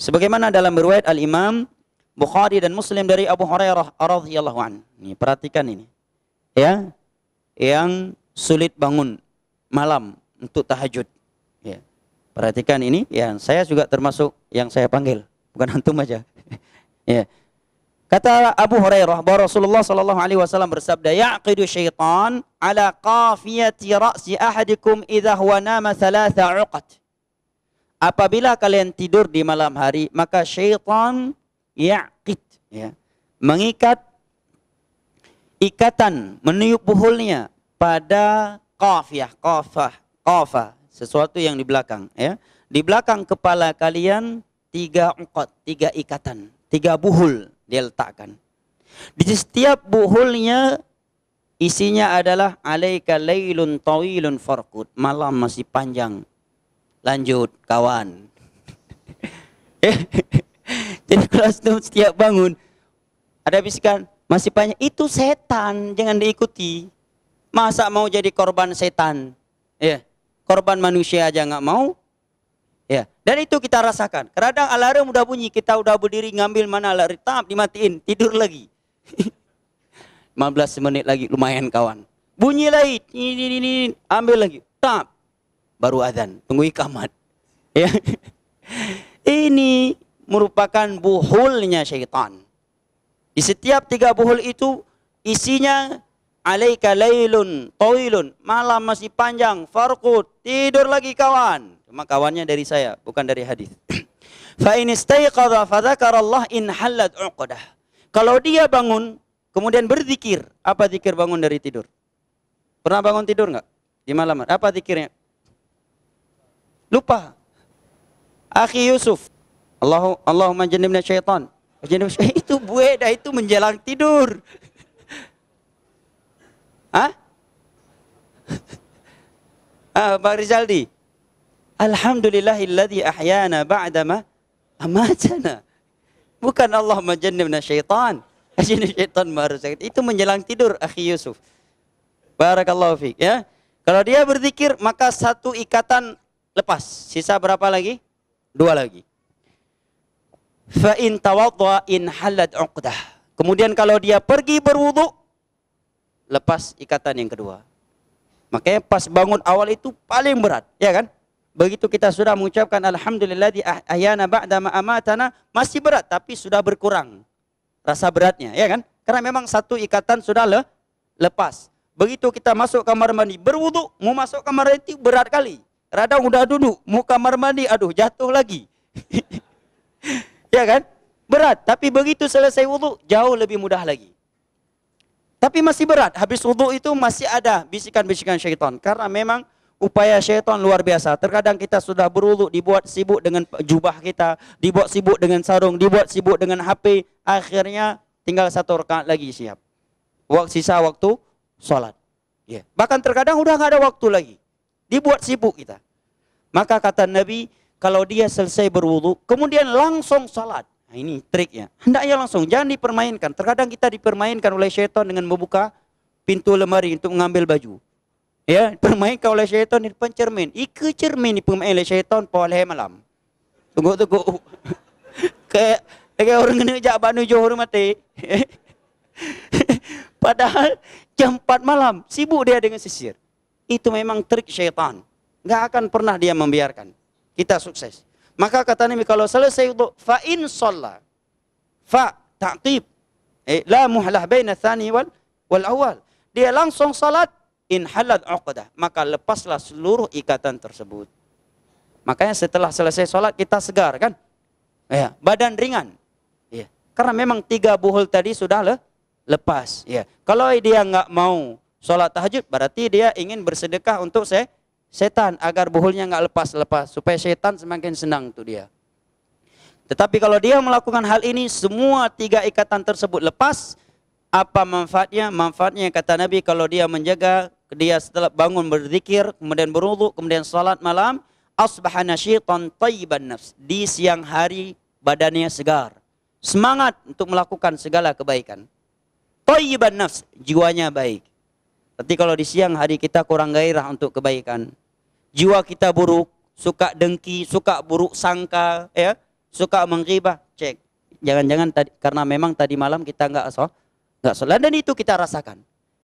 Sebagaimana dalam riwayat Al-Imam Bukhari dan Muslim dari Abu Hurairah radhiyallahu anhu. Nih, perhatikan ini. Ya, yang sulit bangun malam untuk tahajud. Ya. Perhatikan ini, ya, saya juga termasuk yang saya panggil, bukan antum aja. Ya. Kata Abu Hurairah bahwa Rasulullah sallallahu alaihi wasallam bersabda, "Yaqidu syaitan ala qafiyati ra'si ahadikum idza huwa nama thalatha 'uqad." Apabila kalian tidur di malam hari, maka syaitan yaqid, ya, mengikat ikatan, meniup buhulnya pada qafah, sesuatu yang di belakang, ya. Di belakang kepala kalian 3 uqad, 3 ikatan, 3 buhul dia letakkan. Di setiap buhulnya isinya adalah alaika lailun tawilun farqud, malam masih panjang. Lanjut kawan. Jadi kalau setiap bangun ada bisikan masih panjang, itu setan, jangan diikuti. Masa mau jadi korban setan? Ya, korban manusia aja nggak mau. Ya, dan itu kita rasakan. Kadang alarm udah bunyi, kita udah berdiri ngambil mana alarm, tap dimatiin, tidur lagi. 15 menit lagi lumayan kawan. Bunyi lagi, ini ambil lagi, tap. Baru azan, tunggu iqamat. Ya. Ini merupakan buhulnya syaitan. Di setiap 3 buhul itu isinya alaika lailun tawilun, malam masih panjang, farqud, tidur lagi kawan. Cuma kawannya dari saya, bukan dari hadis. Fa in istayqadha fa dzakarallaha in halat 'uqdah. Kalau dia bangun kemudian berzikir, apa zikir bangun dari tidur? Pernah bangun tidur enggak? Di malam, apa zikirnya? Lupa. Akhi Yusuf, Allahumma jannibna syaitan. Itu buedah, itu menjelang tidur. Hah? Bang Rizaldi. Alhamdulillahilladzi ahyana ba'dama amatana. Bukan Allahumma jannibna syaitan. Syaitan baru sakit. Itu menjelang tidur, akhi Yusuf. Barakallahu fiik, ya. Kalau dia berzikir maka 1 ikatan lepas. Sisa berapa lagi? 2 lagi. Fa in tawadda in halat 'uqdah. Kemudian kalau dia pergi berwudu, lepas ikatan yang kedua. Makanya pas bangun awal itu paling berat, ya kan? Begitu kita sudah mengucapkan alhamdulilladzi ahyana ba'da ma amatana, masih berat tapi sudah berkurang rasa beratnya, ya kan? Karena memang 1 ikatan sudah lepas. Begitu kita masuk kamar mandi, berwudu, mau masuk kamar mandi berat kali. Kadang udah duduk, mau kamar mandi, aduh jatuh lagi. Ya kan? Berat, tapi begitu selesai wudu, jauh lebih mudah lagi. Tapi masih berat, habis wudu itu masih ada bisikan-bisikan syaitan. Karena memang upaya syaitan luar biasa. Terkadang kita sudah berwudu, dibuat sibuk dengan jubah kita, dibuat sibuk dengan sarung, dibuat sibuk dengan HP. Akhirnya tinggal 1 rakaat lagi siap. Sisa waktu sholat. Ya. Bahkan terkadang udah nggak ada waktu lagi. Dibuat sibuk kita. Maka kata Nabi, kalau dia selesai berwudu, kemudian langsung salat. Nah, ini triknya. Hendaknya langsung, jangan dipermainkan. Terkadang kita dipermainkan oleh syaitan dengan membuka pintu lemari untuk mengambil baju. Ya, dipermainkan oleh syaitan di depan cermin. Ike cermin dipermainkan oleh syaitan pada malam. Tunggu. Kayak orang kena jak banu Johor mati. Padahal jam 4 malam sibuk dia dengan sisir. Itu memang trik syaitan. Nggak akan pernah dia membiarkan kita sukses. Maka kata Nabi kalau selesai wudu, fa in shalla, fa ta'qib, la muhlah baina tsani wal awal. Dia langsung salat, in halat 'uqdah, maka lepaslah seluruh ikatan tersebut. Makanya setelah selesai salat kita segar kan? Ya, badan ringan. Ya. Karena memang 3 buhul tadi sudah lepas. Ya. Kalau dia nggak mau salat tahajud, berarti dia ingin bersedekah untuk setan agar buhulnya nggak lepas-lepas supaya setan semakin senang tuh dia. Tetapi kalau dia melakukan hal ini, semua 3 ikatan tersebut lepas, apa manfaatnya? Manfaatnya kata Nabi kalau dia menjaga, dia setelah bangun berzikir, kemudian berwudu, kemudian salat malam, asbaha nasyitan thayyiban nafs. Di siang hari badannya segar, semangat untuk melakukan segala kebaikan. Thayyiban nafs, jiwanya baik. Tapi kalau di siang hari kita kurang gairah untuk kebaikan, jiwa kita buruk, suka dengki, suka buruk sangka, ya, suka menghibah, cek. Jangan-jangan tadi karena memang tadi malam kita nggak sholat dan itu kita rasakan.